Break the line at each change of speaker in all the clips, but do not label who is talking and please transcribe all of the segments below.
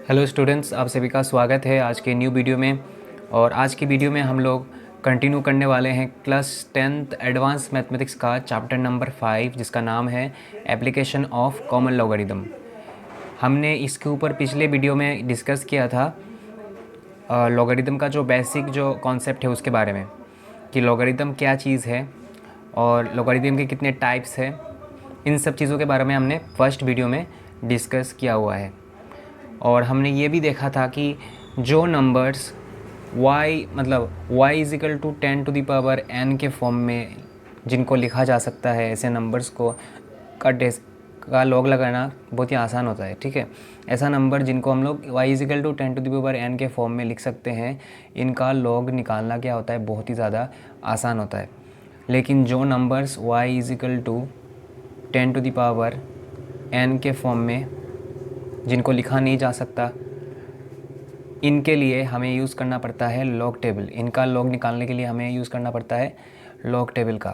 Hello students, आप सभी का स्वागत है आज के न्यू वीडियो में। और आज की वीडियो में हम लोग कंटिन्यू करने वाले हैं क्लास 10th एडवांस मैथमेटिक्स का चैप्टर नंबर 5, जिसका नाम है एप्लीकेशन ऑफ कॉमन लॉगरिदम। हमने इसके ऊपर पिछले वीडियो में डिस्कस किया था लॉगरिदम का जो बेसिक जो कॉन्सेप्ट है उसके बारे में, कि लॉगरिदम क्या चीज़ है और लॉगरिदम के कितने टाइप्स हैं। इन सब चीज़ों के बारे में हमने फर्स्ट वीडियो में डिस्कस किया हुआ है। और हमने ये भी देखा था कि जो numbers y is equal to 10⁻n के फॉर्म में जिनको लिखा जा सकता है, ऐसे नंबर्स को का लॉग लगाना बहुत ही आसान होता है। ठीक है, ऐसा नंबर जिनको हम लोग y is equal to 10⁻n के फॉर्म में लिख सकते हैं, इनका लॉग निकालना क्या होता है, बहुत ही ज़्यादा आसान होता है। लेकिन जो numbers y is equal to 10⁻n के फॉर्म में जिनको लिखा नहीं जा सकता, इनके लिए हमें यूज़ करना पड़ता है लॉग टेबल। इनका लॉग निकालने के लिए हमें यूज़ करना पड़ता है लॉग टेबल का।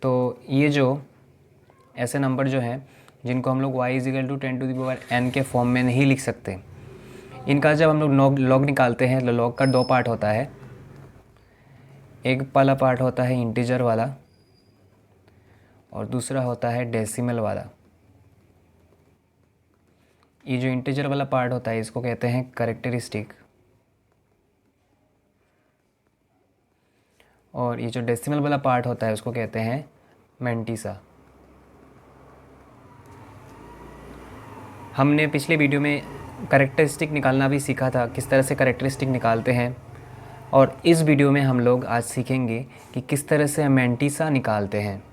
तो ये जो ऐसे नंबर जो हैं जिनको हम लोग y is equal to 10⁻n के फॉर्म में नहीं लिख सकते, इनका जब हम लोग लॉग निकालते हैं तो लॉग का दो पार्ट होता है। एक पहला पार्ट होता है इंटीजर वाला और दूसरा होता है डेसिमल वाला। ये जो इंटीजर वाला पार्ट होता है इसको कहते हैं कैरेक्टरिस्टिक, और ये जो डेसिमल वाला पार्ट होता है उसको कहते हैं मैंटिसा। हमने पिछले वीडियो में कैरेक्टरिस्टिक निकालना भी सीखा था, किस तरह से कैरेक्टरिस्टिक निकालते हैं। और इस वीडियो में हम लोग आज सीखेंगे कि किस तरह से मैंटिसा निकालते हैं।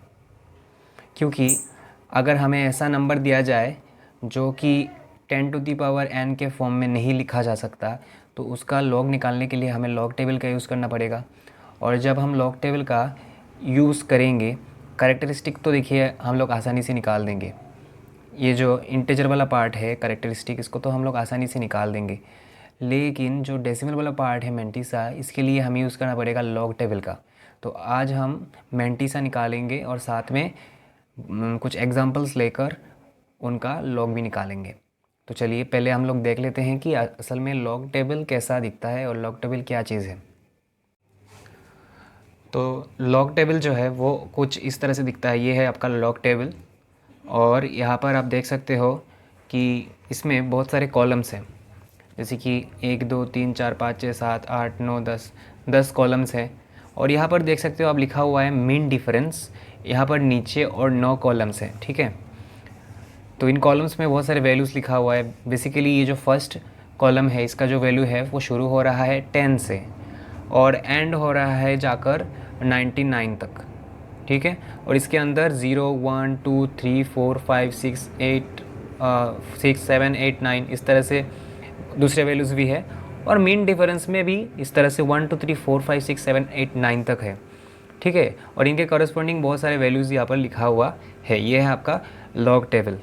क्योंकि अगर हमें ऐसा नंबर दिया जाए जो कि 10⁻n के फॉर्म में नहीं लिखा जा सकता, तो उसका लॉग निकालने के लिए हमें लॉग टेबल का यूज़ करना पड़ेगा। और जब हम लॉग टेबल का यूज़ करेंगे, कैरेक्टरिस्टिक तो देखिए हम लोग आसानी से निकाल देंगे। ये जो इंटीजर वाला पार्ट है कैरेक्टरिस्टिक, इसको तो हम लोग आसानी से निकाल देंगे। लेकिन जो डेसिमल वाला पार्ट है मैंटिसा, इसके लिए हमें यूज़ करना पड़ेगा लॉग टेबल का। तो आज हम मैंटिसा निकालेंगे और साथ में कुछ एग्जांपल्स लेकर उनका लॉग भी निकालेंगे। तो चलिए पहले हम लोग देख लेते हैं कि असल में लॉग टेबल कैसा दिखता है और लॉग टेबल क्या चीज़ है। तो लॉग टेबल जो है वो कुछ इस तरह से दिखता है। ये है आपका लॉग टेबल, और यहाँ पर आप देख सकते हो कि इसमें बहुत सारे कॉलम्स हैं, जैसे कि 1 2 3 4 5 6 7 8 9 10 कॉलम्स हैं। और यहाँ पर देख सकते हो आप लिखा हुआ है मीन डिफरेंस, यहाँ पर नीचे और 9 कॉलम्स हैं। ठीक है, तो इन कॉलम्स में बहुत सारे वैल्यूज़ लिखा हुआ है। बेसिकली ये जो फर्स्ट कॉलम है इसका जो वैल्यू है वो शुरू हो रहा है 10 से और एंड हो रहा है जाकर 99 तक। ठीक है, और इसके अंदर 0 1 2 3 4 5 6 8 6 7 8 9 इस तरह से दूसरे वैल्यूज़ भी है। और मीन डिफरेंस में भी इस तरह से 1 2 3 4 5 6 7 8 9 तक है। ठीक है, और इनके कॉरस्पॉन्डिंग बहुत सारे वैल्यूज़ यहाँ पर लिखा हुआ है। ये है आपका लॉग टेबल।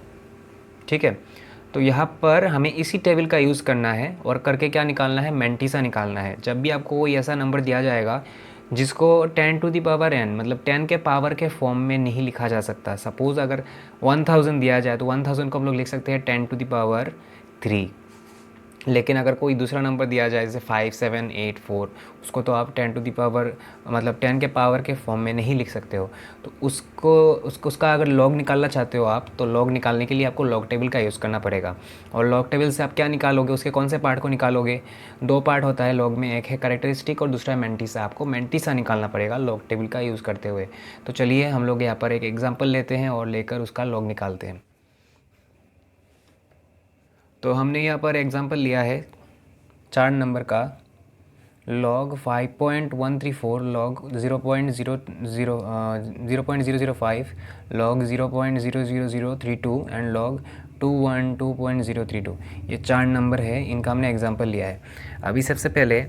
ठीक है, तो यहाँ पर हमें इसी टेबल का यूज़ करना है और करके क्या निकालना है, मैंटिसा निकालना है। जब भी आपको कोई ऐसा नंबर दिया जाएगा जिसको 10⁻n मतलब 10 के पावर के फॉर्म में नहीं लिखा जा सकता, सपोज़ अगर 1000 दिया जाए तो 1000 को हम लोग लिख सकते हैं 10⁻3। लेकिन अगर कोई दूसरा नंबर दिया जाए जैसे 5784, उसको तो आप 10 के पावर के फॉर्म में नहीं लिख सकते हो। तो उसका अगर लॉग निकालना चाहते हो आप, तो लॉग निकालने के लिए आपको लॉग टेबल का यूज़ करना पड़ेगा। और लॉग टेबल से आप क्या निकालोगे, उसके कौन से पार्ट को निकालोगे। दो पार्ट होता है लॉग में, एक है कैरेक्टरिस्टिक और दूसरा है मैंटिसा। आपको मैंटिसा निकालना पड़ेगा लॉग टेबल का यूज़ करते हुए। तो चलिए हम लोग यहाँ पर एक एग्जाम्पल लेते हैं और लेकर उसका लॉग निकालते हैं। तो हमने यहाँ पर एग्जांपल लिया है 4 नंबर का log 5.134, log 0.005, log 0.00032 and log 212.032। ये 4 नंबर है, इनका हमने एग्जांपल लिया है। अभी सबसे पहले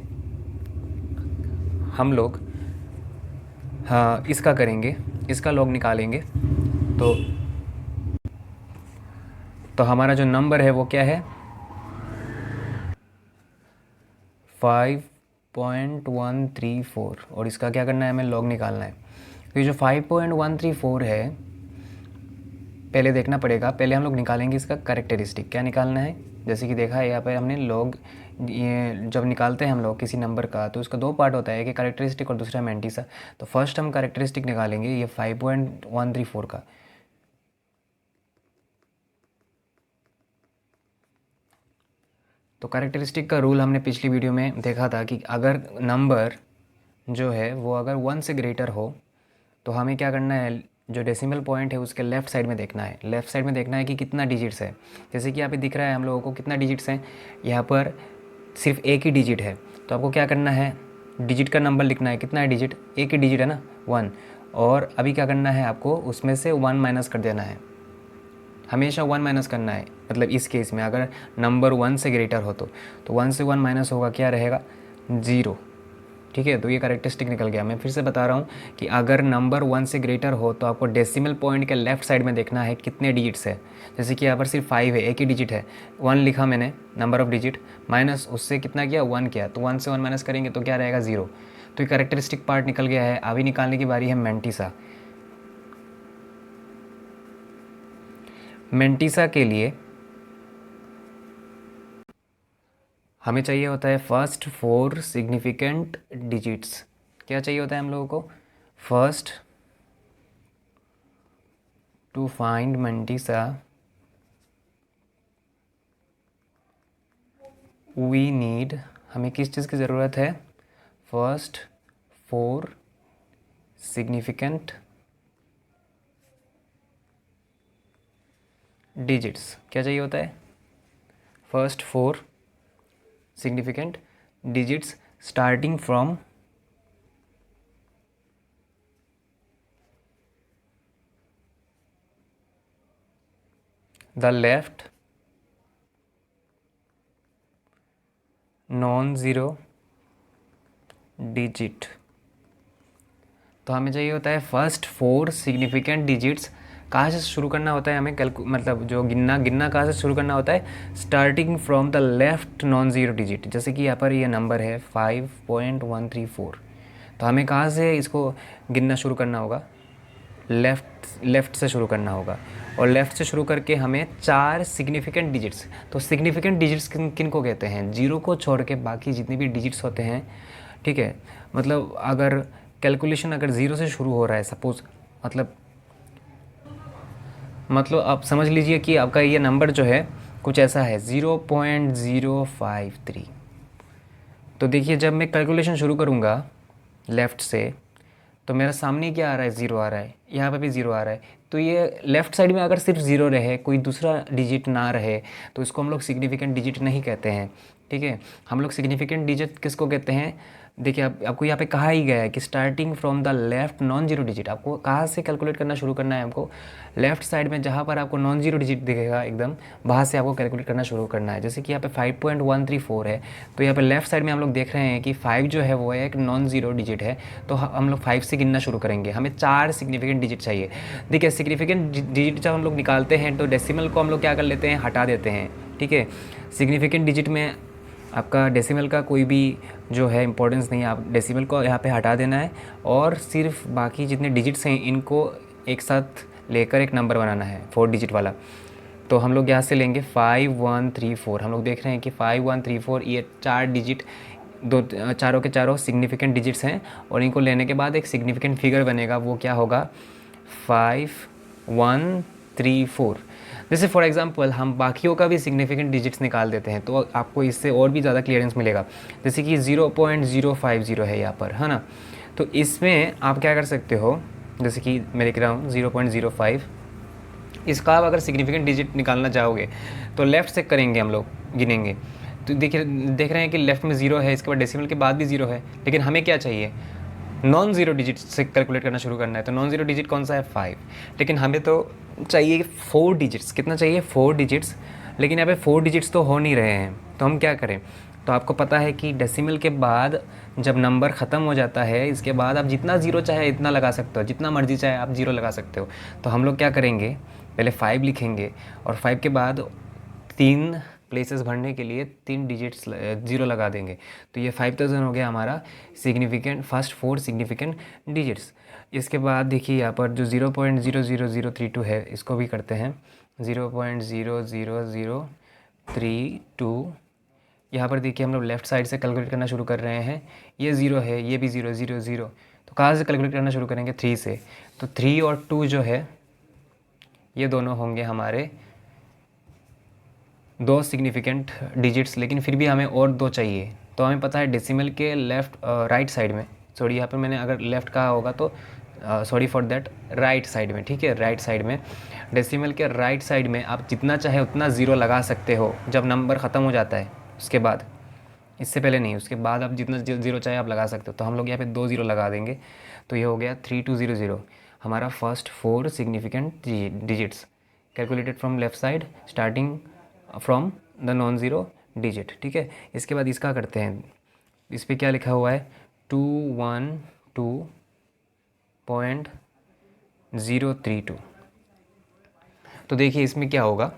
हम लोग इसका करेंगे, इसका लॉग निकालेंगे। तो हमारा जो नंबर है वो क्या है, 5.134, और इसका क्या करना है, हमें लॉग निकालना है। तो ये जो 5.134 है पहले देखना पड़ेगा। पहले हम लोग निकालेंगे इसका कैरेक्टरिस्टिक। क्या निकालना है, जैसे कि देखा है यहाँ पे हमने लॉग, ये जब निकालते हैं हम लोग किसी नंबर का तो उसका दो पार्ट होता है, एक कैरेक्टरिस्टिक और दूसरा मैंटिसा। तो फर्स्ट हम कैरेक्टरिस्टिक निकालेंगे ये 5.134 का। तो कैरेक्टरिस्टिक का रूल हमने पिछली वीडियो में देखा था कि अगर नंबर जो है वो अगर 1 से ग्रेटर हो तो हमें क्या करना है, जो डेसिमल पॉइंट है उसके लेफ़्ट साइड में देखना है। लेफ़्ट साइड में देखना है कि कितना डिजिट्स है। जैसे कि यहाँ पे दिख रहा है हम लोगों को कितना डिजिट्स हैं, यहाँ पर सिर्फ एक ही डिजिट है। तो आपको क्या करना है, डिजिट का नंबर लिखना है। कितना है डिजिट, एक ही डिजिट है ना, 1। और अभी क्या करना है, आपको उसमें से 1 माइनस कर देना है। हमेशा 1 माइनस करना है, मतलब इस केस में अगर नंबर 1 से ग्रेटर हो तो 1 से 1 माइनस होगा, क्या रहेगा, 0। ठीक है, तो ये कैरेक्टरिस्टिक निकल गया। मैं फिर से बता रहा हूँ कि अगर नंबर 1 से ग्रेटर हो तो आपको डेसिमल पॉइंट के लेफ्ट साइड में देखना है कितने डिजिट्स है। जैसे कि यहाँ पर सिर्फ 5 है, एक ही डिजिट है, 1 लिखा मैंने नंबर ऑफ डिजिट, माइनस उससे कितना किया, 1 किया, तो 1 से 1 माइनस करेंगे तो क्या रहेगा, 0। तो ये कैरेक्टरिस्टिक पार्ट निकल गया है। अभी निकालने की बारी है मैंटिसा। मैंटिसा के लिए हमें चाहिए होता है फर्स्ट 4 सिग्निफिकेंट डिजिट्स। क्या चाहिए होता है हम लोगों को, first to find mantissa we need, हमें किस चीज़ की ज़रूरत है, फर्स्ट 4 सिग्निफिकेंट डिजिट्स। क्या चाहिए होता है, first 4 significant digits starting from the left non zero digit. तो हमें चाहिए होता है फर्स्ट 4 सिग्निफिकेंट डिजिट्स। कहाँ से शुरू करना होता है हमें, मतलब जो गिनना कहाँ से शुरू करना होता है, starting from the left non zero digit. जैसे कि यहाँ पर ये नंबर है 5.134, तो हमें कहाँ से इसको गिनना शुरू करना होगा, लेफ़्ट से शुरू करना होगा। और लेफ़्ट से शुरू करके हमें 4 सिग्निफिकेंट डिजिट्स। तो सिग्निफिकेंट डिजिट्स किन को कहते हैं, 0 को छोड़ के बाकी जितने भी डिजिट्स होते हैं, ठीक है। मतलब अगर कैलकुलेशन अगर 0 से शुरू हो रहा है सपोज़, मतलब आप समझ लीजिए कि आपका ये नंबर जो है कुछ ऐसा है 0.053। तो देखिए जब मैं कैलकुलेशन शुरू करूँगा लेफ़्ट से तो मेरा सामने क्या आ रहा है, 0 आ रहा है, यहाँ पे भी 0 आ रहा है। तो ये लेफ़्ट साइड में अगर सिर्फ 0 रहे, कोई दूसरा डिजिट ना रहे, तो इसको हम लोग सिग्निफिकेंट डिजिट नहीं कहते हैं। ठीक है, हम लोग सिग्निफिकेंट डिजिट किसको कहते हैं, देखिए आपको यहाँ पे कहा ही गया है कि starting from the left non zero digit. आपको कहाँ से कैलकुलेट करना शुरू करना है, हमको लेफ्ट साइड में जहाँ पर आपको नॉन जीरो डिजिट दिखेगा एकदम, वहाँ से आपको कैलकुलेट करना शुरू करना है। जैसे कि यहाँ पे 5.134 है, तो यहाँ पे लेफ्ट साइड में हम लोग देख रहे हैं कि 5 जो है वो एक नॉन जीरो डिजिट है, तो हम लोग 5 से गिनना शुरू करेंगे। हमें 4 सिग्निफिकेंट डिजिट चाहिए। देखिए सिग्निफिकेंट डिजिट जब हम लोग निकालते हैं तो डेसिमल को हम लोग क्या कर लेते हैं, हटा देते हैं। ठीक है, सिग्निफिकेंट डिजिट में आपका डेसिमल का कोई भी जो है इंपॉर्टेंस नहीं है, आप डेसिमल को यहाँ पे हटा देना है और सिर्फ बाकी जितने डिजिट्स हैं इनको एक साथ लेकर एक नंबर बनाना है 4 डिजिट वाला। तो हम लोग यहाँ से लेंगे 5134। हम लोग देख रहे हैं कि 5134 ये 4 डिजिट, चारों के चारों सिग्निफिकेंट डिजिट्स हैं और इनको लेने के बाद एक सिग्निफिकेंट फिगर बनेगा, वो क्या होगा 5134। जैसे फॉर एग्जांपल हम बाकियों का भी सिग्निफिकेंट डिजिट्स निकाल देते हैं तो आपको इससे और भी ज़्यादा क्लियरेंस मिलेगा। जैसे कि 0.050 है यहाँ पर, है ना, तो इसमें आप क्या कर सकते हो, जैसे कि मैं लिख रहा हूँ 0.05, इसका आप अगर सिग्निफिकेंट डिजिट निकालना चाहोगे तो लेफ़्ट से करेंगे, हम लोग गिनेंगे। तो देखिए देख रहे हैं कि लेफ़्ट में 0 है, इसके बाद डेसिमल के बाद भी 0 है, लेकिन हमें क्या चाहिए, नॉन ज़ीरो डिजिट से कैलकुलेट करना शुरू करना है। तो नॉन ज़ीरो डिजिट कौन सा है, 5, लेकिन हमें तो चाहिए 4 डिजिट्स। कितना चाहिए, 4 डिजिट्स, लेकिन यहाँ पे 4 डिजिट्स तो हो नहीं रहे हैं, तो हम क्या करें। तो आपको पता है कि डेसिमल के बाद जब नंबर ख़त्म हो जाता है, इसके बाद आप जितना ज़ीरो चाहे इतना लगा सकते हो, जितना मर्जी चाहे आप ज़ीरो लगा सकते हो। तो हम लोग क्या करेंगे, पहले 5 लिखेंगे और 5 के बाद 3 प्लेसेस भरने के लिए 3 डिजिट्स ज़ीरो लगा देंगे। तो ये 5000 हो गया हमारा सिग्निफिकेंट, फर्स्ट 4 सिग्निफिकेंट डिजिट्स। इसके बाद देखिए यहाँ पर जो 0.00032 है इसको भी करते हैं 0.00032। यहाँ पर देखिए हम लोग लेफ़्ट साइड से कैलकुलेट करना शुरू कर रहे हैं। ये ज़ीरो है, ये भी ज़ीरो, ज़ीरो ज़ीरो, तो कहाँ से कैलकुलेट करना शुरू करेंगे? 3 से। तो 3 और 2 जो है ये दोनों होंगे हमारे दो सिग्निफिकेंट डिजिट्स, लेकिन फिर भी हमें और दो चाहिए। तो हमें पता है डेसिमल के लेफ़्ट राइट साइड में, सॉरी यहाँ पर मैंने अगर लेफ़्ट कहा होगा तो sorry for that, right side में, ठीक है, राइट साइड में, डेसिमल के राइट साइड में आप जितना चाहे उतना ज़ीरो लगा सकते हो जब नंबर ख़त्म हो जाता है। उसके बाद, इससे पहले नहीं, उसके बाद आप जितना ज़ीरो चाहे आप लगा सकते हो। तो हम लोग यहाँ पे 2 ज़ीरो लगा देंगे, तो ये हो गया 3200, हमारा first 4 significant digits calculated from left side starting from the non zero digit, ठीक है। इसके बाद इसका करते हैं, इस पर क्या लिखा हुआ है? 212.032। तो देखिए इसमें क्या होगा,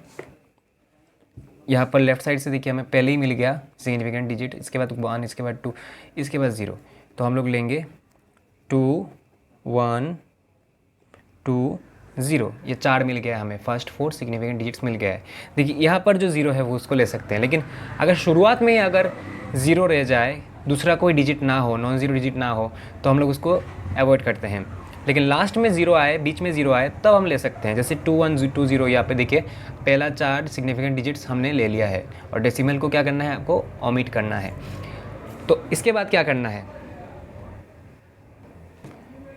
यहाँ पर लेफ़्ट साइड से देखिए हमें पहले ही मिल गया सिग्निफिकेंट डिजिट, इसके बाद 1, इसके बाद 2, इसके बाद 0। तो हम लोग लेंगे 2 1 2 0, ये 4 मिल गया हमें, फर्स्ट 4 सिग्निफिकेंट डिजिट्स मिल गया है। देखिए यहाँ पर जो 0 है वो उसको ले सकते हैं, लेकिन अगर शुरुआत में अगर 0 रह जाए, दूसरा कोई डिजिट ना हो, नॉन ज़ीरो डिजिट ना हो, तो हम लोग उसको अवॉइड करते हैं। लेकिन लास्ट में 0 आए, बीच में 0 आए, तब हम ले सकते हैं। जैसे 2120, यहाँ पे देखिए पहला 4 सिग्निफिकेंट डिजिट्स हमने ले लिया है, और डेसिमल को क्या करना है, आपको ओमिट करना है। तो इसके बाद क्या करना है,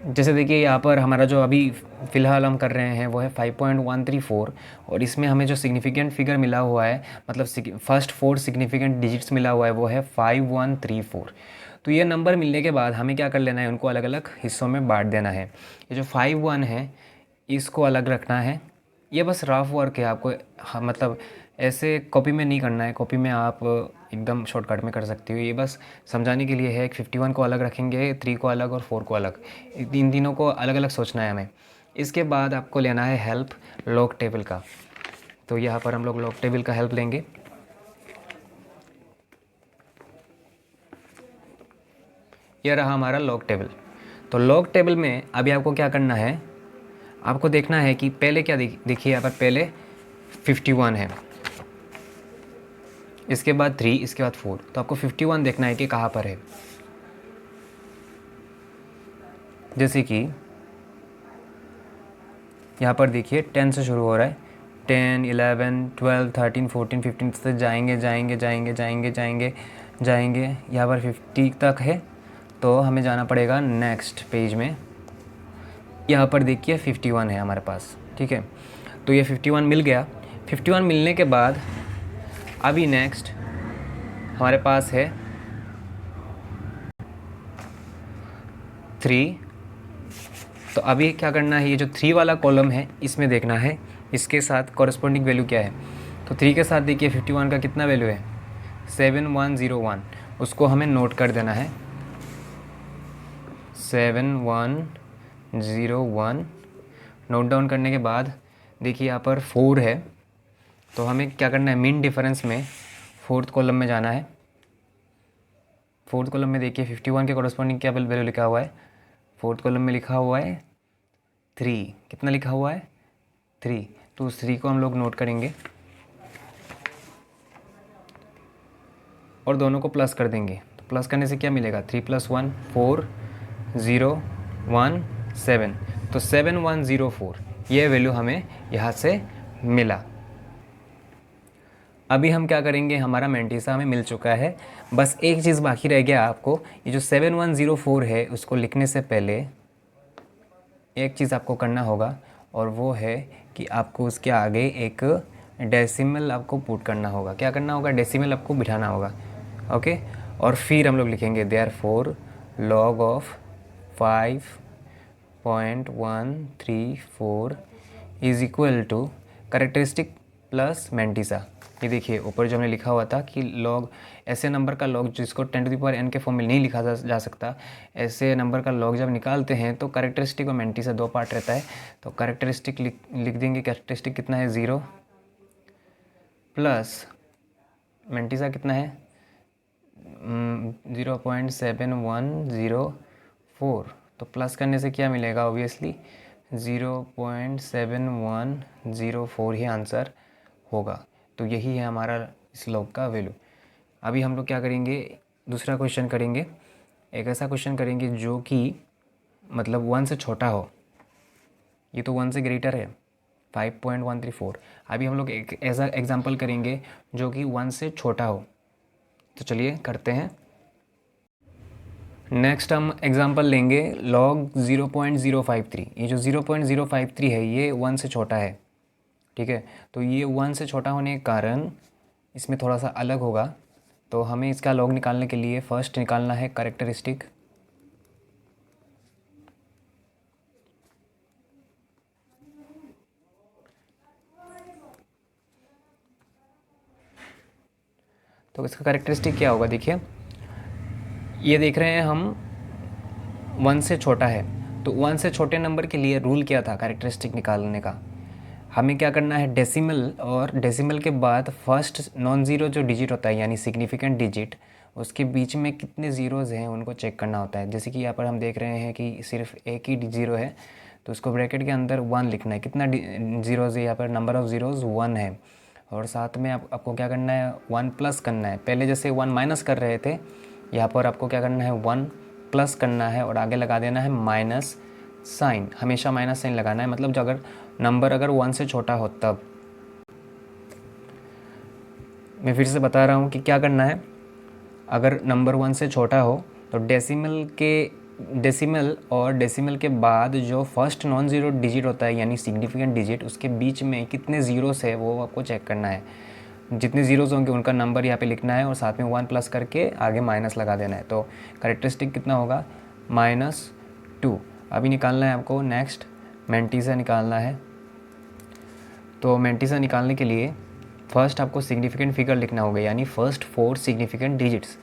जैसे देखिए यहाँ पर हमारा जो अभी फ़िलहाल हम कर रहे हैं वो है 5.134, और इसमें हमें जो सिग्निफिकेंट फिगर मिला हुआ है, मतलब फर्स्ट 4 सिग्निफिकेंट डिजिट्स मिला हुआ है, वो है 5134। तो ये नंबर मिलने के बाद हमें क्या कर लेना है, उनको अलग अलग हिस्सों में बांट देना है। ये जो 51 है इसको अलग रखना है। ये बस रफ वर्क है, आपको मतलब ऐसे कॉपी में नहीं करना है, कॉपी में आप एकदम शॉर्टकट में कर सकते हो। ये बस समझाने के लिए है। 51 को अलग रखेंगे, 3 को अलग और 4 को अलग, इन तीनों को अलग अलग सोचना है हमें। इसके बाद आपको लेना है हेल्प लॉग टेबल का। तो यहाँ पर हम लोग लॉग टेबल का हेल्प लेंगे। यह रहा हमारा लॉग टेबल। तो लॉग टेबल में अभी आपको क्या करना है, आपको देखना है कि पहले क्या देखिए यहाँ पर पहले 51 है, इसके बाद 3, इसके बाद 4। तो आपको 51 देखना है कि कहाँ पर है। जैसे कि यहाँ पर देखिए 10 से शुरू हो रहा है, 10 11 12 13 14 15 से जाएंगे जाएंगे जाएंगे जाएंगे जाएंगे जाएंगे, यहाँ पर 50 तक है। तो हमें जाना पड़ेगा नेक्स्ट पेज में। यहाँ पर देखिए 51 है हमारे पास, ठीक है। तो ये 51 मिल गया। 51 मिलने के बाद अभी नेक्स्ट हमारे पास है 3। तो अभी क्या करना है, ये जो 3 वाला कॉलम है इसमें देखना है इसके साथ कॉरस्पॉन्डिंग वैल्यू क्या है। तो 3 के साथ देखिए 51 का कितना वैल्यू है, 7101। उसको हमें नोट कर देना है, 7101। नोट डाउन करने के बाद देखिए यहाँ पर 4 है, तो हमें क्या करना है, मीन डिफरेंस में 4th कॉलम में जाना है। 4th कॉलम में देखिए 51 के कॉरस्पॉन्डिंग क्या वैल्यू लिखा हुआ है, 4th कॉलम में लिखा हुआ है 3। कितना लिखा हुआ है, 3। तो उस 3 को हम लोग नोट करेंगे और दोनों को प्लस कर देंगे। तो प्लस करने से क्या मिलेगा, 3 + 1 4 0 1 7। तो 7104 ये वैल्यू हमें यहाँ से मिला। अभी हम क्या करेंगे, हमारा मेंटिसा हमें मिल चुका है। बस एक चीज़ बाकी रह गया आपको, ये जो 7104 है उसको लिखने से पहले एक चीज़ आपको करना होगा, और वो है कि आपको उसके आगे एक डेसिमल आपको पुट करना होगा। क्या करना होगा, डेसिमल आपको बिठाना होगा, ओके। और फिर हम लोग लिखेंगे therefore log of 5.134 is equal to characteristic plus mantissa. ये देखिए ऊपर जो हमने लिखा हुआ था कि लॉग, ऐसे नंबर का लॉग जिसको 10⁻n के फॉर्म में नहीं लिखा जा सकता, ऐसे नंबर का लॉग जब निकालते हैं तो करेक्टरिस्टिक और मेंटिसा 2 पार्ट रहता है। तो करेक्टरिस्टिक लिख देंगे, करेक्टरिस्टिक कितना है 0 प्लस मेंटिसा कितना है 0.7104। तो तो प्लस करने से क्या मिलेगा, ऑब्वियसली 0.7104 ही आंसर होगा। तो यही है हमारा इस लॉग का वैल्यू। अभी हम लोग क्या करेंगे, दूसरा क्वेश्चन करेंगे। एक ऐसा क्वेश्चन करेंगे जो कि मतलब 1 से छोटा हो। ये तो 1 से ग्रेटर है, 5.134। अभी हम लोग एक ऐसा एग्जांपल करेंगे जो कि 1 से छोटा हो। तो चलिए करते हैं। नेक्स्ट हम एग्जांपल लेंगे log 0.053। ये जो 0.053 है ये 1 से छोटा है, ठीक है। तो ये 1 से छोटा होने के कारण इसमें थोड़ा सा अलग होगा। तो हमें इसका लॉग निकालने के लिए फर्स्ट निकालना है कैरेक्टरिस्टिक। तो इसका कैरेक्टरिस्टिक क्या होगा, देखिए ये देख रहे हैं हम 1 से छोटा है। तो 1 से छोटे नंबर के लिए रूल क्या था कैरेक्टरिस्टिक निकालने का, हमें क्या करना है, डेसिमल और डेसिमल के बाद फर्स्ट नॉन ज़ीरो जो डिजिट होता है यानी सिग्निफिकेंट डिजिट, उसके बीच में कितने ज़ीरोज़ हैं उनको चेक करना होता है। जैसे कि यहाँ पर हम देख रहे हैं कि सिर्फ एक ही ज़ीरो है, तो उसको ब्रैकेट के अंदर 1 लिखना है। कितना ज़ीरोज़ है यहाँ पर, नंबर ऑफ़ ज़ीरोज़ 1 है। और साथ में आपको क्या करना है, 1 प्लस करना है। पहले जैसे 1 माइनस कर रहे थे, यहाँ पर आपको क्या करना है, 1 प्लस करना है और आगे लगा देना है माइनस साइन। हमेशा माइनस साइन लगाना है, मतलब जो अगर नंबर अगर 1 से छोटा हो तब। मैं फिर से बता रहा हूँ कि क्या करना है। अगर नंबर 1 से छोटा हो तो डेसिमल और डेसिमल के बाद जो फर्स्ट नॉन ज़ीरो डिजिट होता है यानी सिग्निफिकेंट डिजिट, उसके बीच में कितने ज़ीरोस है वो आपको चेक करना है। जितने ज़ीरोज़ होंगे उनका नंबर यहाँ पे लिखना है और साथ में 1 प्लस करके आगे माइनस लगा देना है। तो कैरेक्टरिस्टिक कितना होगा, -2। अभी निकालना है आपको नेक्स्ट मैंटीसा निकालना है। तो मैंटीसा निकालने के लिए फ़र्स्ट आपको सिग्निफिकेंट फिगर लिखना होगा यानी फर्स्ट 4 सिग्निफिकेंट डिजिट्स।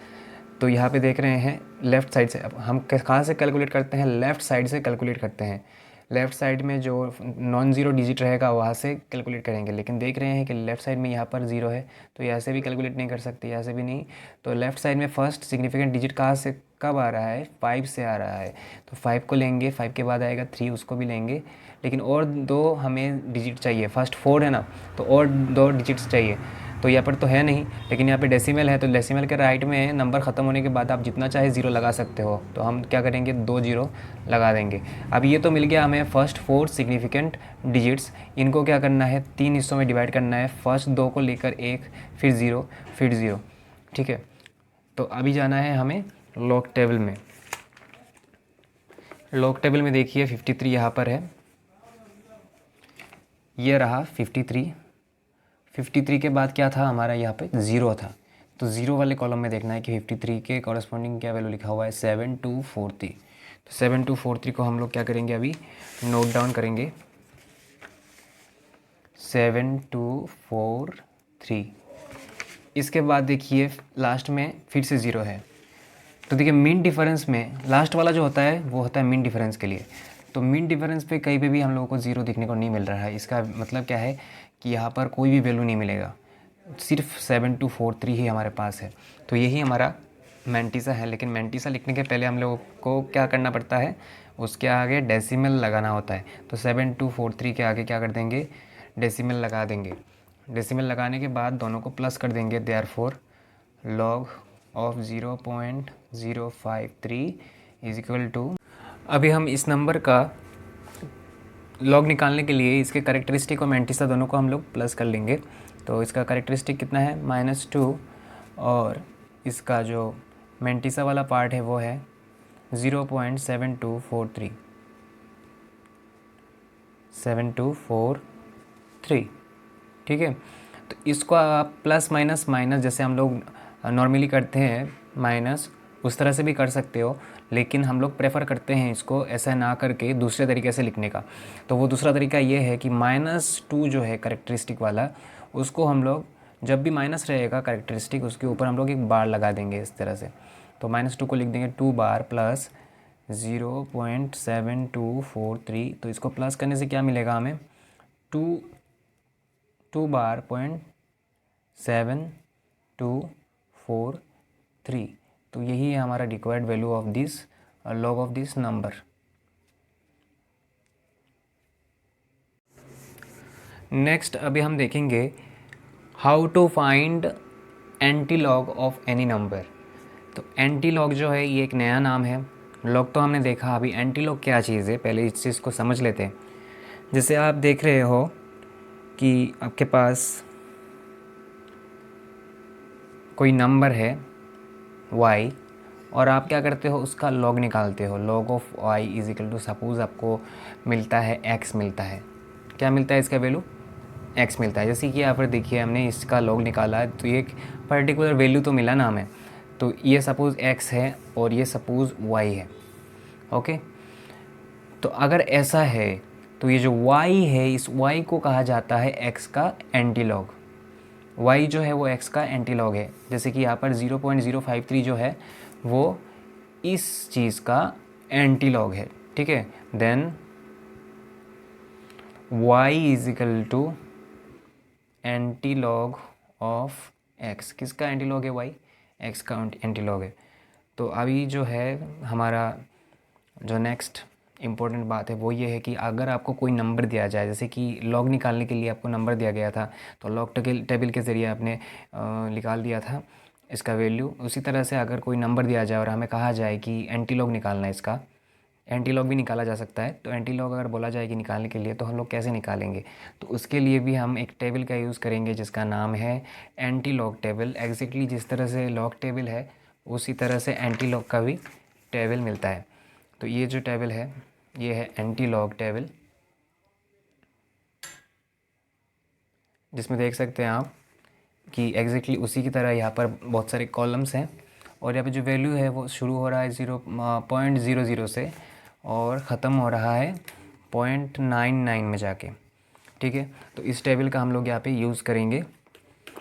तो यहाँ पे देख रहे हैं लेफ़्ट साइड से, अब हम कहाँ से कैलकुलेट करते हैं, लेफ़्ट साइड से कैलकुलेट करते हैं। लेफ़्ट साइड में जो नॉन ज़ीरो डिजिट रहेगा वहाँ से कैलकुलेट करेंगे, लेकिन देख रहे हैं कि लेफ़्ट साइड में यहाँ पर ज़ीरो है तो यहाँ से भी कैलकुलेट नहीं कर सकते, यहाँ से भी नहीं। तो लेफ़्ट साइड में फ़र्स्ट सिग्निफिकेंट डिजिट कहाँ से कब आ रहा है, 5 से आ रहा है। तो 5 को लेंगे, 5 के बाद आएगा 3, उसको भी लेंगे। लेकिन और 2 हमें डिजिट चाहिए, फर्स्ट 4 है ना, तो और 2 डिजिट्स चाहिए। तो यहाँ पर तो है नहीं, लेकिन यहाँ पे डेसिमल है, तो डेसिमल के राइट में नंबर ख़त्म होने के बाद आप जितना चाहे ज़ीरो लगा सकते हो। तो हम क्या करेंगे, 2 ज़ीरो लगा देंगे। अब ये तो मिल गया हमें फर्स्ट 4 सिग्निफिकेंट डिजिट्स। इनको क्या करना है, 3 हिस्सों में डिवाइड करना है। फर्स्ट 2 को लेकर 1, फिर 0, फिर 0, ठीक है। तो अभी जाना है हमें लॉग टेबल में। लॉग टेबल में देखिए 53 यहाँ पर है, ये रहा 53। 53 के बाद क्या था हमारा, यहाँ पे 0 था। तो 0 वाले कॉलम में देखना है कि 53 के कॉरस्पॉन्डिंग क्या वैल्यू लिखा हुआ है, 7243। तो 7243 को हम लोग क्या करेंगे, अभी नोट डाउन करेंगे, 7243। इसके बाद देखिए लास्ट में फिर से 0 है। तो देखिए मीन डिफरेंस में लास्ट वाला जो होता है वो होता है मीन डिफरेंस के लिए। तो मीन डिफरेंस पे कहीं पे भी हम लोगों को 0 दिखने को नहीं मिल रहा है। इसका मतलब क्या है कि यहाँ पर कोई भी वैल्यू नहीं मिलेगा, सिर्फ 7243 ही हमारे पास है। तो यही हमारा मैंटीसा है। लेकिन मैंटीसा लिखने के पहले हम लोगों को क्या करना पड़ता है, उसके आगे डेसिमल लगाना होता है। तो 7243 के आगे क्या कर देंगे, डेसिमल लगा देंगे। डेसिमल लगाने के बाद दोनों को प्लस कर देंगे। Therefore log of 0.053 is equal to, अभी हम इस नंबर का लॉग निकालने के लिए इसके कैरेक्टरिस्टिक और मैंटीसा दोनों को हम लोग प्लस कर लेंगे। तो इसका कैरेक्टरिस्टिक कितना है, -2, और इसका जो मैंटीसा वाला पार्ट है वो है 0.7243, 7243, ठीक है। तो इसको आप प्लस माइनस माइनस जैसे हम लोग नॉर्मली करते हैं माइनस, उस तरह से भी कर सकते हो, लेकिन हम लोग प्रेफर करते हैं इसको ऐसा ना करके दूसरे तरीके से लिखने का। तो वो दूसरा तरीका ये है कि -2 जो है कैरेक्टरिस्टिक वाला, उसको हम लोग जब भी माइनस रहेगा कैरेक्टरिस्टिक, उसके ऊपर हम लोग एक बार लगा देंगे इस तरह से। तो -2 को लिख देंगे 2 बार प्लस 0.7243। तो इसको प्लस करने से क्या मिलेगा हमें, 2 बार 0.7243। तो यही है हमारा required value of this log of this number. Next अभी हम देखेंगे how to find antilog of any number. तो एंटी लॉग जो है ये एक नया नाम है। लॉग तो हमने देखा, अभी एंटी लॉग क्या चीज़ है पहले इस चीज़ को समझ लेते हैं। जैसे आप देख रहे हो कि आपके पास कोई नंबर है y और आप क्या करते हो, उसका लॉग निकालते हो। Log of y is equal to, suppose आपको मिलता है x मिलता है। क्या मिलता है इसका वैल्यू? x मिलता है। जैसे कि यहाँ पर देखिए हमने इसका लॉग निकाला है तो ये एक पर्टिकुलर वैल्यू तो मिला ना हमें। तो ये सपोज़ x है और ये सपोज़ y है। ओके, तो अगर ऐसा है तो ये जो y है, इस y को कहा जाता है x का एंटी लॉग। y जो है वो x का एंटी लॉग है। जैसे कि यहाँ पर 0.053 जो है वो इस चीज़ का एंटी लॉग है। ठीक है, then y is equal to antilog of x। किसका एंटी लॉग है? y, x का एंटी लॉग है। तो अभी जो है हमारा जो नेक्स्ट इम्पोर्टेंट बात है वो ये है कि अगर आपको कोई नंबर दिया जाए, जैसे कि लॉग निकालने के लिए आपको नंबर दिया गया था तो लॉग टेबल के ज़रिए आपने निकाल दिया था इसका वैल्यू। उसी तरह से अगर कोई नंबर दिया जाए और हमें कहा जाए कि एंटी लॉग निकालना है, इसका एंटी लॉग भी निकाला जा सकता है। तो एंटी लॉग अगर बोला जाए कि निकालने के लिए तो हम लोग कैसे निकालेंगे? तो उसके लिए भी हम एक टेबल का यूज़ करेंगे जिसका नाम है एंटी लॉग टेबल। एग्जैक्टली जिस तरह से लॉग टेबल है उसी तरह से एंटी लॉग का भी टेबल मिलता है। तो ये जो टेबल है ये है एंटी लॉग टेबल, जिसमें देख सकते हैं आप कि एग्जैक्टली उसी की तरह यहाँ पर बहुत सारे कॉलम्स हैं और यहाँ पे जो वैल्यू है वो शुरू हो रहा है 0.00 से और ख़त्म हो रहा है 0.99 में जाके। ठीक है, तो इस टेबल का हम लोग यहाँ पे यूज़ करेंगे।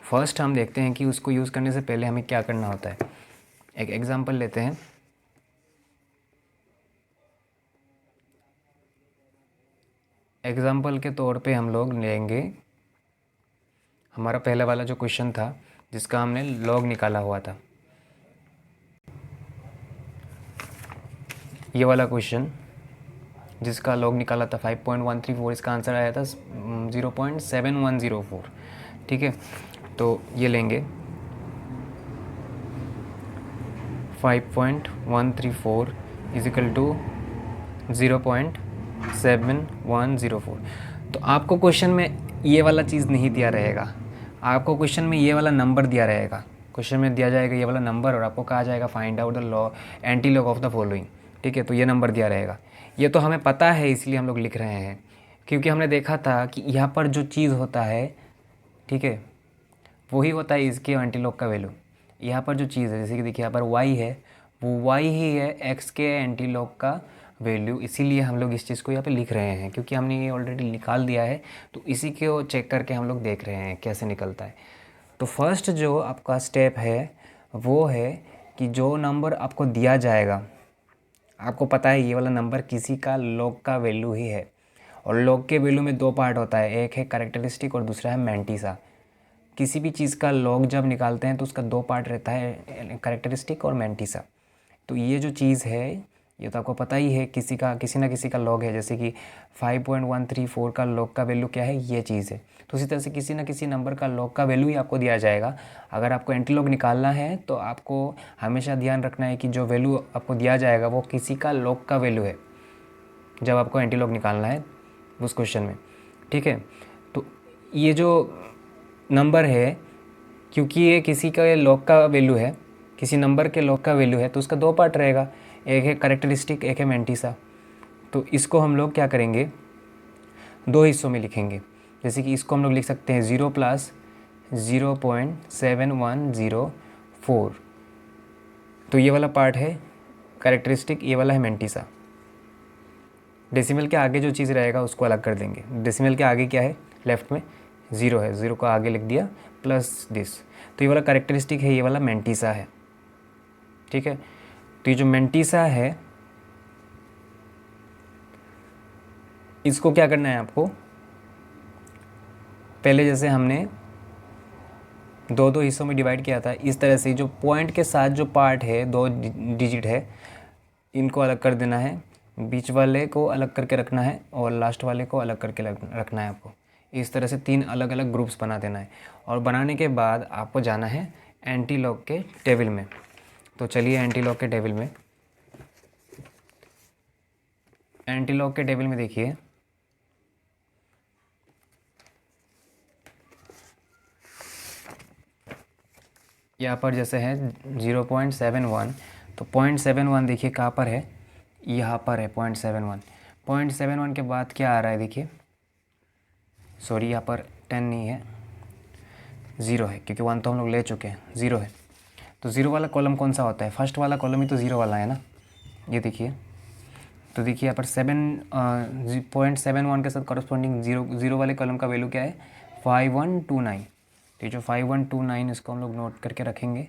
फर्स्ट हम देखते हैं कि उसको यूज़ करने से पहले हमें क्या करना होता है। एक एग्ज़ाम्पल लेते हैं। एग्ज़ाम्पल के तौर पे हम लोग लेंगे हमारा पहले वाला जो क्वेश्चन था जिसका हमने लॉग निकाला हुआ था, ये वाला क्वेश्चन जिसका लॉग निकाला था 5.134, इसका आंसर आया था 0.7104। ठीक है, तो ये लेंगे 5.134 इज इक्वल टू 0.7104। तो आपको क्वेश्चन में ये वाला चीज़ नहीं दिया रहेगा, आपको क्वेश्चन में ये वाला नंबर दिया रहेगा। क्वेश्चन में दिया जाएगा ये वाला नंबर और आपको कहा जाएगा find out the law anti log of the following. ठीक है, तो ये नंबर दिया रहेगा। ये तो हमें पता है इसलिए हम लोग लिख रहे हैं, क्योंकि हमने देखा था कि यहाँ पर जो चीज़ होता है, ठीक है, वही होता है इसके एंटी लॉग का वैल्यू। यहाँ पर जो चीज़ है, जैसे कि देखिए यहाँ पर y है, वो y ही है x के एंटी लॉग का वैल्यू। इसीलिए हम लोग इस चीज़ को यहाँ पे लिख रहे हैं, क्योंकि हमने ये ऑलरेडी निकाल दिया है। तो इसी को चेक करके हम लोग देख रहे हैं कैसे निकलता है। तो फर्स्ट जो आपका स्टेप है वो है कि जो नंबर आपको दिया जाएगा, आपको पता है ये वाला नंबर किसी का लॉग का वैल्यू ही है। और लॉग के वैल्यू में दो पार्ट होता है, एक है कैरेक्टरिस्टिक और दूसरा है मैंटीसा। किसी भी चीज़ का लॉग जब निकालते हैं तो उसका दो पार्ट रहता है, कैरेक्टरिस्टिक और मैंटीसा। तो ये जो चीज़ है ये तो आपको पता ही है, किसी ना किसी का लॉग है। जैसे कि 5.134 का लॉग का वैल्यू क्या है, ये चीज़ है। तो उसी तरह से किसी ना किसी नंबर का लॉग का वैल्यू ही आपको दिया जाएगा। अगर आपको एंटी लॉग निकालना है तो आपको हमेशा ध्यान रखना है कि जो वैल्यू आपको दिया जाएगा वो किसी का लॉग का वैल्यू है जब आपको एंटी लॉग निकालना है उस क्वेश्चन में। ठीक है, तो ये जो नंबर है, क्योंकि ये किसी का लॉग का वैल्यू है, किसी नंबर के लॉग का वैल्यू है, तो उसका दो पार्ट रहेगा, एक है कैरेक्टरिस्टिक, एक है मैंटीसा। तो इसको हम लोग क्या करेंगे, दो हिस्सों में लिखेंगे। जैसे कि इसको हम लोग लिख सकते हैं 0 + 0.7104। तो ये वाला पार्ट है कैरेक्टरिस्टिक, ये वाला है मैंटीसा। डेसिमल के आगे जो चीज़ रहेगा उसको अलग कर देंगे। डेसिमल के आगे क्या है, लेफ्ट में 0 है, 0 को आगे लिख दिया प्लस दिस। तो ये वाला कैरेक्टरिस्टिक है, ये वाला मैंटीसा है। ठीक है, तो ये जो मैंटीसा है इसको क्या करना है आपको, पहले जैसे हमने दो दो हिस्सों में डिवाइड किया था, इस तरह से जो पॉइंट के साथ जो पार्ट है, दो डिजिट है, इनको अलग कर देना है, बीच वाले को अलग करके रखना है और लास्ट वाले को अलग करके रखना है आपको। इस तरह से 3 अलग अलग ग्रुप्स बना देना है। और बनाने के बाद आपको जाना है एंटी लॉग के टेबल में। तो चलिए एंटी लॉग के टेबल में, एंटी लॉग के टेबल में देखिए यहाँ पर जैसे है 0.71, तो 0.71 देखिए कहाँ पर है, यहाँ पर है 0.71। 0.71 के बाद क्या आ रहा है देखिए, सॉरी यहाँ पर 10 नहीं है, 0 है, क्योंकि 1 तो हम लोग ले चुके हैं, 0 है। तो 0 वाला कॉलम कौन सा होता है, फर्स्ट वाला कॉलम ही तो 0 वाला है ना, ये देखिए। तो देखिए यहाँ पर 0.71 के साथ कॉरस्पॉन्डिंग 0 वाले कॉलम का वैल्यू क्या है, 5129। तो ये जो 5129 इसको हम लोग नोट करके रखेंगे।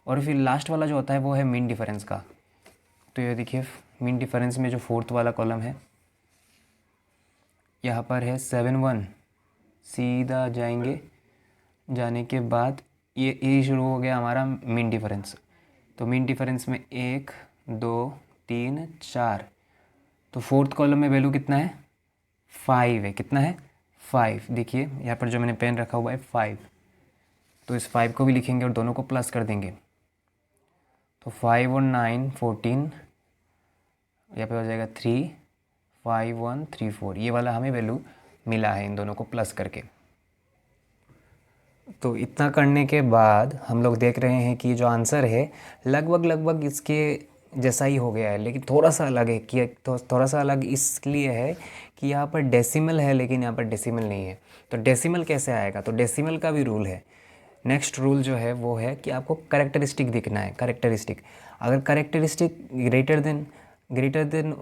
और फिर लास्ट वाला जो होता है वो है मीन डिफरेंस का। तो ये देखिए मीन डिफरेंस में जो फोर्थ वाला कॉलम है, यहाँ पर है 71, सीधा जाएंगे, जाने के बाद ये शुरू हो गया हमारा मीन डिफरेंस। तो मीन डिफरेंस में 1 2 3 4, तो फोर्थ कॉलम में वैल्यू कितना है, 5 है। कितना है, 5। देखिए यहाँ पर जो मैंने पेन रखा हुआ है 5, तो इस 5 को भी लिखेंगे और दोनों को प्लस कर देंगे। तो 5 और 9 14, यहाँ पे हो जाएगा 3 5 1 3 4। ये वाला हमें वैल्यू मिला है इन दोनों को प्लस करके। तो इतना करने के बाद हम लोग देख रहे हैं कि जो आंसर है लगभग इसके जैसा ही हो गया है, लेकिन थोड़ा सा अलग है। कि थोड़ा सा अलग इसलिए है कि यहाँ पर डेसिमल है लेकिन यहाँ पर डेसिमल नहीं है। तो डेसिमल कैसे आएगा, तो डेसिमल का भी रूल है। नेक्स्ट रूल जो है वो है कि आपको करेक्टरिस्टिक दिखना है। करेक्टरिस्टिक, अगर करेक्टरिस्टिक ग्रेटर देन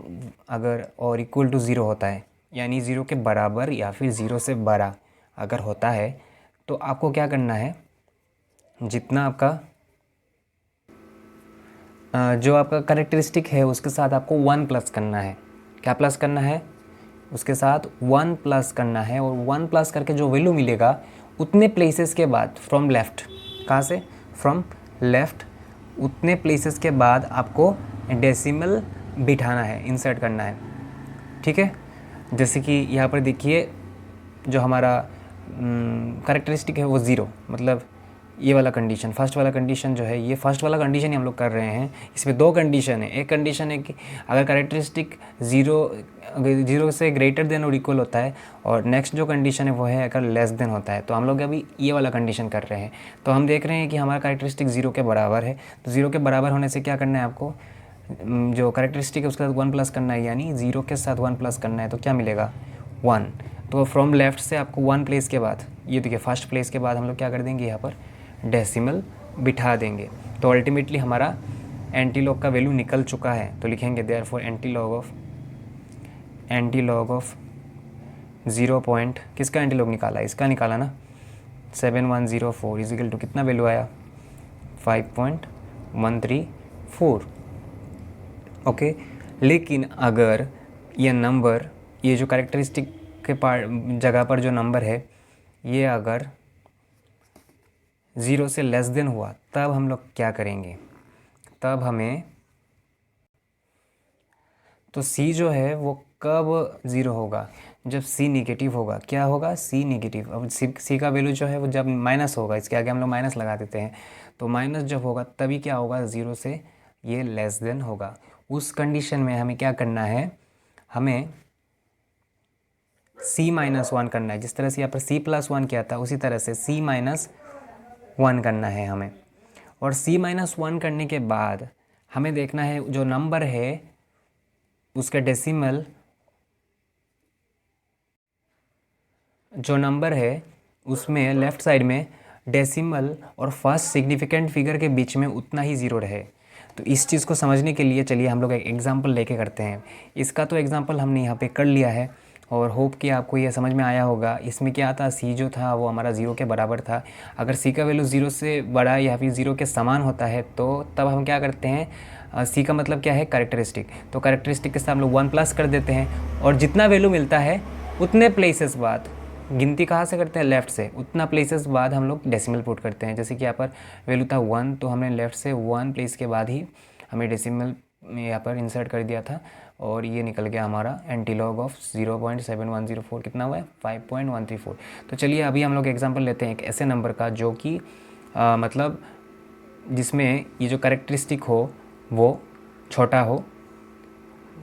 अगर और इक्वल टू 0 होता है, यानी 0 के बराबर या फिर 0 से बड़ा अगर होता है, तो आपको क्या करना है, जितना आपका जो आपका करेक्टरिस्टिक है उसके साथ आपको 1 प्लस करना है। क्या प्लस करना है, उसके साथ 1 प्लस करना है। और 1 प्लस करके जो वैल्यू मिलेगा उतने प्लेसेस के बाद फ्रॉम लेफ़्ट, कहाँ से, फ्रॉम लेफ़्ट, उतने प्लेसेस के बाद आपको डेसिमल बिठाना है, इंसर्ट करना है। ठीक है, जैसे कि यहाँ पर देखिए जो हमारा करेक्टरिस्टिक है वो 0, मतलब ये वाला कंडीशन, फर्स्ट वाला कंडीशन जो है, ये फर्स्ट वाला कंडीशन ही हम लोग कर रहे हैं। इसमें 2 कंडीशन है। एक कंडीशन है कि अगर करेक्टरिस्टिक 0 से ग्रेटर देन और इक्वल होता है, और नेक्स्ट जो कंडीशन है वो है अगर लेस देन होता है। तो हम लोग अभी ये वाला कंडीशन कर रहे हैं। तो हम देख रहे हैं कि हमारा करेक्टरिस्टिक 0 के बराबर है। तो 0 के बराबर होने से क्या करना है आपको, जो करेक्टरिस्टिक है उसके साथ 1 प्लस करना है, यानी 0 के साथ 1 प्लस करना है। तो क्या मिलेगा, 1। तो फ्रॉम लेफ़्ट से आपको 1 प्लेस के बाद, ये देखिए फर्स्ट प्लेस के बाद हम लोग क्या कर देंगे, यहाँ पर डेसिमल बिठा देंगे। तो अल्टीमेटली हमारा एंटी लॉग का वैल्यू निकल चुका है। तो लिखेंगे therefore anti log of 0 point, किसका एंटी लॉग निकाला, इसका निकाला ना, 7104 इजिकल टू कितना वैल्यू आया, 5.134। ओके, लेकिन अगर ये नंबर, ये जो करेक्टरिस्टिक के जगह पर जो नंबर है, ये अगर 0 से लेस देन हुआ, तब हम लोग क्या करेंगे, तब हमें, तो C जो है वो कब 0 होगा, जब C निगेटिव होगा। क्या होगा, C निगेटिव। अब C का वैल्यू जो है वो जब माइनस होगा, इसके आगे हम लोग माइनस लगा देते हैं, तो माइनस जब होगा तभी क्या होगा, 0 से ये लेस देन होगा। उस कंडीशन में हमें क्या करना है, हमें C-1 करना है। जिस तरह से यहाँ पर C+1 किया था, उसी तरह से C-1 करना है हमें। और C-1 करने के बाद हमें देखना है जो नंबर है उसका डेसिमल, जो नंबर है उसमें लेफ़्ट साइड में डेसिमल और फर्स्ट सिग्निफिकेंट फिगर के बीच में उतना ही 0 रहे। तो इस चीज़ को समझने के लिए चलिए हम लोग एक एग्जांपल लेके करते हैं। इसका तो एग्जांपल हमने यहाँ पे कर लिया है और होप कि आपको ये समझ में आया होगा। इसमें क्या था, C जो था वो हमारा 0 के बराबर था। अगर C का वैल्यू 0 से बड़ा या फिर 0 के समान होता है तो तब हम क्या करते हैं, C का मतलब क्या है, करेक्टरिस्टिक। तो करेक्टरिस्टिक के साथ हम लोग 1 प्लस कर देते हैं और जितना वैल्यू मिलता है उतने प्लेसेस बाद, गिनती कहाँ से करते हैं, लेफ़्ट से, उतना प्लेसेस बाद हम लोग डेसिमल पुट करते हैं। जैसे कि यहाँ पर वैल्यू था 1, तो हमने लेफ़्ट से 1 प्लेस के बाद ही हमें डेसिमल यहाँ पर इंसर्ट कर दिया था और ये निकल गया हमारा एंटीलॉग ऑफ 0.7104 कितना हुआ है 5.134। तो चलिए अभी हम लोग एग्जांपल लेते हैं एक ऐसे नंबर का जो कि मतलब जिसमें ये जो करेक्टरिस्टिक हो वो छोटा हो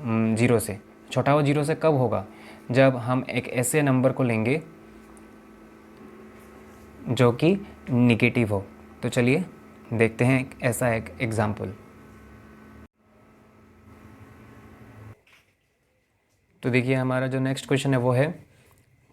जीरो से। छोटा हो जीरो से कब होगा, जब हम एक ऐसे नंबर को लेंगे जो कि निगेटिव हो। तो चलिए देखते हैं ऐसा एक एग्जाम्पल। तो देखिए हमारा जो नेक्स्ट क्वेश्चन है वो है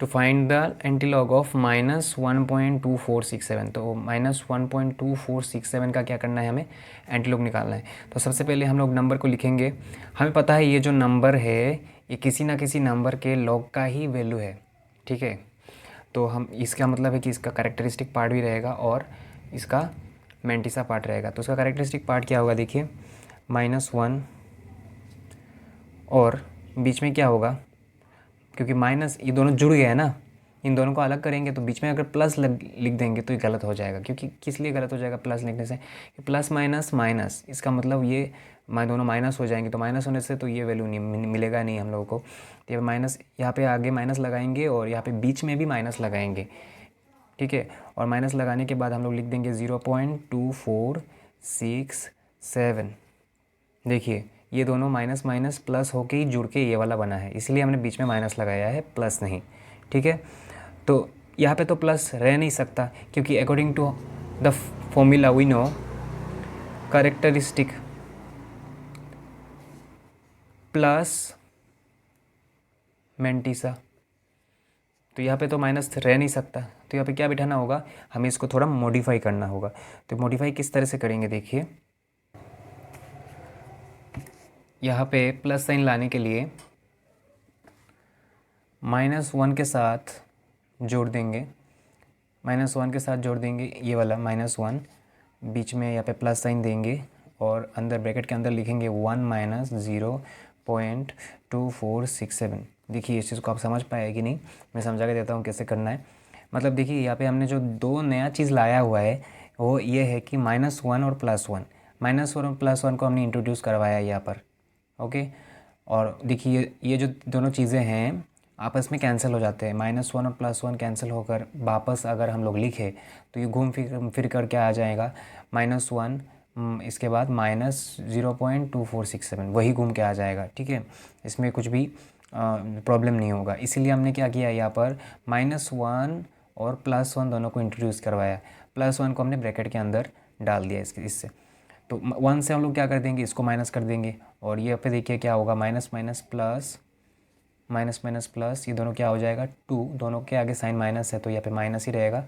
to find the antilog of -1.2467। तो -1.2467 का क्या करना है, हमें एंटीलॉग निकालना है। तो सबसे पहले हम लोग नंबर को लिखेंगे। हमें पता है ये जो नंबर है ये किसी ना किसी नंबर के लॉग का ही वैल्यू है, ठीक है। तो हम इसका मतलब है कि इसका कैरेक्टरिस्टिक पार्ट भी रहेगा और इसका मेंटिसा पार्ट रहेगा। तो उसका कैरेक्टरिस्टिक पार्ट क्या होगा, देखिए -1 और बीच में क्या होगा, क्योंकि माइनस ये दोनों जुड़ गए हैं ना, इन दोनों को अलग करेंगे तो बीच में अगर प्लस लिख देंगे तो ये गलत हो जाएगा। क्योंकि किस लिए गलत हो जाएगा प्लस लिखने से, प्लस माइनस माइनस, इसका मतलब ये दोनों माइनस हो जाएंगे। तो माइनस होने से तो ये वैल्यू नहीं मिलेगा नहीं हम लोगों को। तो ये माइनस यहाँ पे आगे माइनस लगाएंगे और यहाँ पे बीच में भी माइनस लगाएंगे, ठीक है। और माइनस लगाने के बाद हम लोग लिख देंगे 0.2467। देखिए ये दोनों माइनस माइनस प्लस होके ही जुड़ के ये वाला बना है, इसलिए हमने बीच में माइनस लगाया है, प्लस नहीं, ठीक है। तो यहाँ पे तो प्लस रह नहीं सकता क्योंकि according to the formula we know characteristic plus mantissa. तो यहाँ पे तो माइनस रह नहीं सकता, तो यहाँ पे क्या बिठाना होगा, हमें इसको थोड़ा मॉडिफाई करना होगा। तो मॉडिफाई किस तरह से करेंगे, देखिए यहाँ पे प्लस साइन लाने के लिए -1 के साथ जोड़ देंगे, -1 के साथ जोड़ देंगे ये वाला -1, बीच में यहाँ पे प्लस साइन देंगे और अंदर ब्रैकेट के अंदर लिखेंगे 1 - 0.2467। देखिए इस चीज़ को आप समझ पाए कि नहीं, मैं समझा के देता हूँ कैसे करना है। मतलब देखिए यहाँ पे हमने जो दो नया चीज़ लाया हुआ है वो ये है कि -1 और +1, -1 और +1 को हमने इंट्रोड्यूस करवाया है यहाँ पर, ओके। और देखिए ये जो दोनों चीज़ें हैं आपस में कैंसिल हो जाते हैं, -1 और +1 कैंसिल होकर वापस अगर हम लोग लिखें तो ये घूम फिर कर क्या आ जाएगा, -1 इसके बाद -0.2467 वही घूम के आ जाएगा, ठीक है। इसमें कुछ भी प्रॉब्लम नहीं होगा। इसीलिए हमने क्या किया यहाँ पर -1 और +1 दोनों को इंट्रोड्यूस करवाया, +1 को हमने ब्रैकेट के अंदर डाल दिया इससे। तो 1 से हम लोग क्या कर देंगे, इसको माइनस कर देंगे और ये पे देखिए क्या होगा, minus minus plus, minus minus plus, ये दोनों क्या हो जाएगा 2, दोनों के आगे साइन माइनस है तो यहाँ पे माइनस ही रहेगा।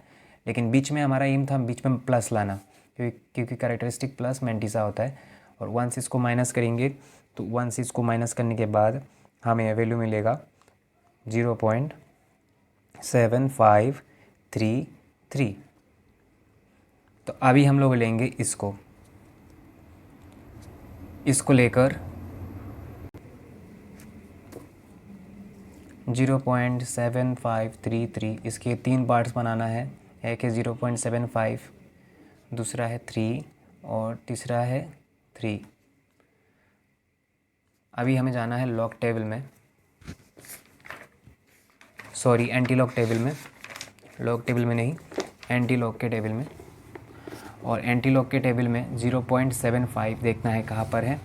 लेकिन बीच में हमारा एम था बीच में प्लस लाना, क्योंकि कैरेक्टरिस्टिक प्लस मेंटिसा होता है। और 1 से इसको माइनस करेंगे तो 1 से इसको माइनस करने के बाद हमें वैल्यू मिलेगा 0.7533। तो अभी हम लोग लेंगे इसको लेकर 0.7533, इसके 3 पार्ट्स बनाना है। एक है 0.75, दूसरा है 3 और तीसरा है 3। अभी हमें जाना है लॉग टेबल में, सॉरी एंटी लॉग टेबल में, लॉग टेबल में नहीं एंटी लॉग के टेबल में। और एंटी लॉग के टेबल में 0.75 देखना है कहाँ पर है।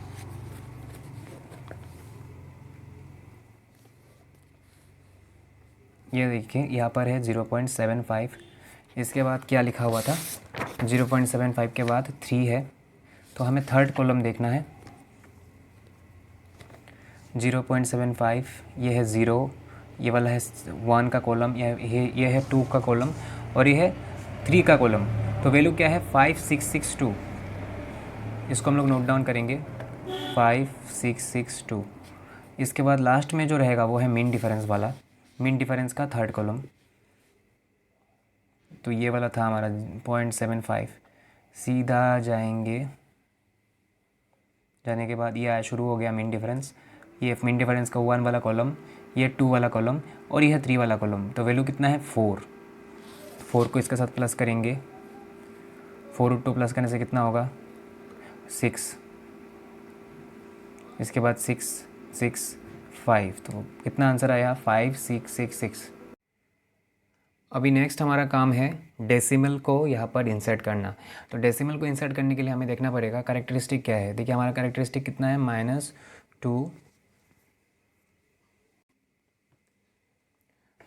ये देखिए यहाँ पर है 0.75। इसके बाद क्या लिखा हुआ था, 0.75 के बाद 3 है, तो हमें थर्ड कॉलम देखना है। 0.75 ये है 0, ये वाला है 1 का कॉलम, ये है 2 का कॉलम और ये है 3 का कॉलम। तो वैल्यू क्या है 5662, इसको हम लोग नोट डाउन करेंगे 5662। इसके बाद लास्ट में जो रहेगा वो है मीन डिफरेंस वाला, मीन डिफरेंस का थर्ड कॉलम। तो ये वाला था हमारा 0.75। सीधा जाएंगे, जाने के बाद ये आया शुरू हो गया मीन डिफरेंस। ये मीन डिफरेंस का 1 वाला कॉलम, ये 2 वाला कॉलम और ये है 3 वाला कॉलम। तो वैल्यू कितना है 4। 4 को इसके साथ प्लस करेंगे, 4 × 2 प्लस करने से कितना होगा 6। इसके बाद 6 5। तो कितना आंसर आया? 5666। अभी नेक्स्ट हमारा काम है डेसिमल को यहाँ पर इंसर्ट करना। तो डेसिमल को इंसर्ट करने के लिए हमें देखना पड़ेगा कैरेक्टरिस्टिक क्या है। देखिए हमारा कैरेक्टरिस्टिक कितना है? -2।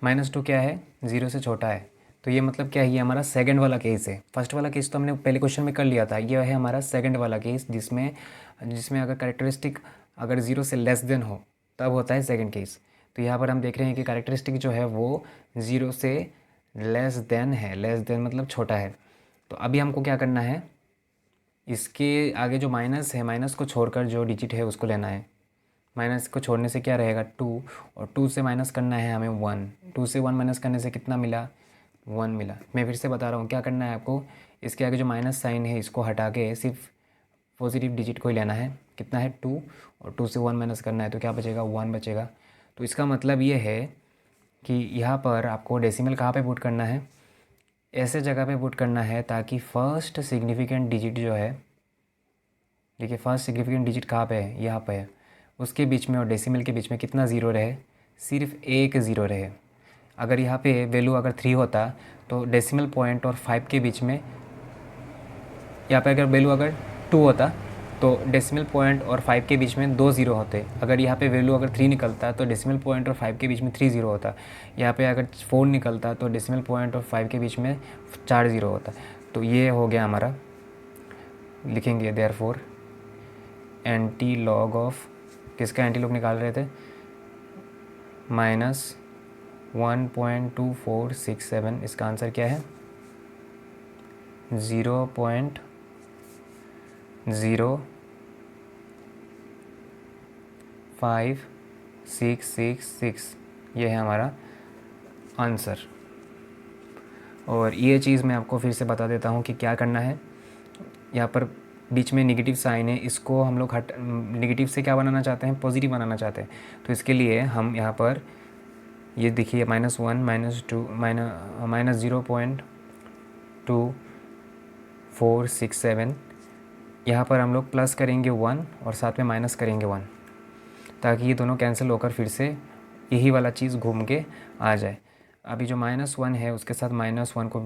-2 क्या है? 0 से छोटा है। तो ये मतलब क्या है? ये हमारा सेकंड वाला केस है। फर्स्ट वाला केस तो हमने पहले क्वेश्चन में कर लिया था। ये है हमारा सेकंड वाला केस, जिसमें अगर कैरेक्टरिस्टिक अगर 0 से लेस देन हो तब होता है सेकंड केस। तो यहाँ पर हम देख रहे हैं कि कैरेक्टरिस्टिक जो है वो 0 से लेस देन है। लेस देन मतलब छोटा है। तो अभी हमको क्या करना है? इसके आगे जो माइनस है, माइनस को छोड़कर जो डिजिट है उसको लेना है। माइनस को छोड़ने से क्या रहेगा? 2, और 2 से माइनस करना है हमें 1। 2 से 1 माइनस करने से कितना मिला? 1 मिला। मैं फिर से बता रहा हूँ क्या करना है आपको। इसके आगे जो माइनस साइन है इसको हटा के सिर्फ पॉजिटिव डिजिट को ही लेना है। कितना है? 2, और 2 से 1 माइनस करना है तो क्या बचेगा? 1 बचेगा। तो इसका मतलब ये है कि यहाँ पर आपको डेसिमल कहाँ पे पुट करना है? ऐसे जगह पे पुट करना है ताकि फर्स्ट सिग्निफिकेंट डिजिट जो है, देखिए फर्स्ट सिग्निफिकेंट डिजिट कहाँ पे है? यहाँ पे है। उसके बीच में और डेसिमल के बीच में कितना ज़ीरो रहे? सिर्फ एक ज़ीरो रहे। अगर यहाँ पे वैल्यू अगर 3 होता तो डेसिमल पॉइंट और 5 के बीच में, यहाँ पे अगर वैल्यू अगर 2 होता तो डेसिमल पॉइंट और 5 के बीच में 2 ज़ीरो होते। अगर यहाँ पे वैल्यू अगर 3 निकलता तो डेसिमल पॉइंट और 5 के बीच में 3 ज़ीरो होता। यहाँ पे अगर 4 निकलता तो डेसिमल पॉइंट और 5 के बीच में 4 ज़ीरो होता। तो ये हो गया हमारा। लिखेंगे देयरफॉर एंटी लॉग ऑफ, किसका एंटी लॉग निकाल रहे थे? -1.2467। इसका आंसर क्या है? 0.05666। ये है हमारा आंसर। और ये चीज़ मैं आपको फिर से बता देता हूँ कि क्या करना है। यहाँ पर बीच में नेगेटिव साइन है, इसको हम लोग नेगेटिव से क्या बनाना चाहते हैं? पॉजिटिव बनाना चाहते हैं। तो इसके लिए हम यहाँ पर ये देखिए -1 -2 -0.2467, यहाँ पर हम लोग प्लस करेंगे 1 और साथ में माइनस करेंगे 1, ताकि ये दोनों कैंसिल होकर फिर से यही वाला चीज़ घूम के आ जाए। अभी जो -1 है उसके साथ -1 को,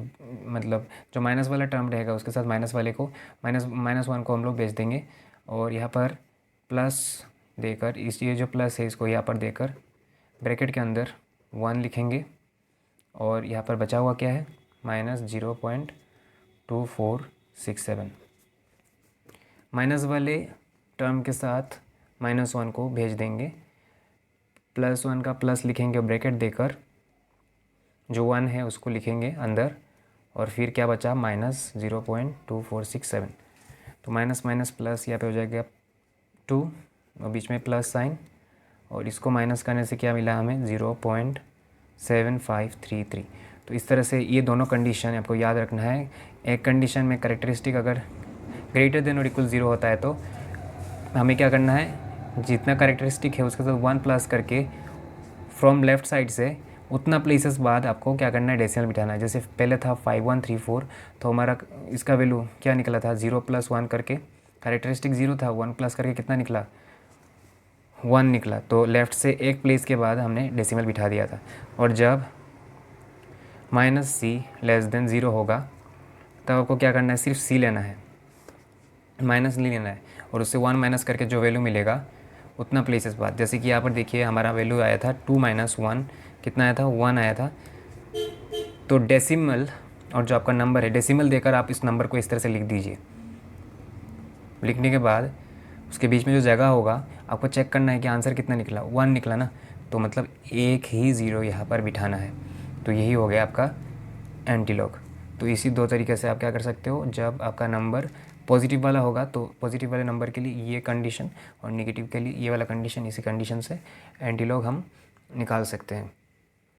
मतलब जो माइनस वाला टर्म रहेगा उसके साथ माइनस वाले को, -1 को हम लोग भेज देंगे। और यहाँ पर प्लस देकर, इस ये जो प्लस है इसको यहाँ पर देकर ब्रैकेट के अंदर 1 लिखेंगे। और यहाँ पर बचा हुआ क्या है? -0.2467। माइनस वाले टर्म के साथ -1 को भेज देंगे। +1 का प्लस लिखेंगे ब्रैकेट देकर, जो 1 है उसको लिखेंगे अंदर, और फिर क्या बचा? -0.2467। तो माइनस माइनस प्लस यहाँ पे हो जाएगा 2 और बीच में प्लस साइन, और इसको माइनस करने से क्या मिला हमें? 0.7533। तो इस तरह से ये दोनों कंडीशन आपको याद रखना है। एक कंडीशन में कैरेक्टरिस्टिक अगर ग्रेटर देन और इक्वल 0 होता है तो हमें क्या करना है? जितना कैरेक्टरिस्टिक है उसके साथ 1 प्लस करके फ्रॉम लेफ़्ट साइड से उतना प्लेसेस बाद आपको क्या करना है? डेसिमल बिठाना है। जैसे पहले था 5134, तो हमारा इसका वैल्यू क्या निकला था? 0 + 1 करके, कैरेक्टरिस्टिक 0 था, 1 प्लस करके कितना निकला? 1 निकला। तो लेफ़्ट से एक प्लेस के बाद हमने डेसिमल बिठा दिया था। और जब -c < 0 होगा तब आपको क्या करना है? सिर्फ c लेना है, माइनस नहीं लेना है, और उससे 1 माइनस करके जो वैल्यू मिलेगा उतना प्लेसेस बाद। जैसे कि यहाँ पर देखिए हमारा वैल्यू आया था 2 - 1, कितना आया था? 1 आया था। तो डेसिमल और जो आपका नंबर है, डेसिमल देकर आप इस नंबर को इस तरह से लिख दीजिए। लिखने के बाद उसके बीच में जो जगह होगा आपको चेक करना है कि आंसर कितना निकला? 1 निकला ना, तो मतलब एक ही ज़ीरो यहाँ पर बिठाना है। तो यही हो गया आपका एंटीलॉग। तो इसी 2 तरीके से आप क्या कर सकते हो, जब आपका नंबर पॉजिटिव वाला होगा तो पॉजिटिव वाले नंबर के लिए ये कंडीशन, और नेगेटिव के लिए ये वाला कंडीशन, इसी कंडीशन से एंटीलॉग हम निकाल सकते हैं।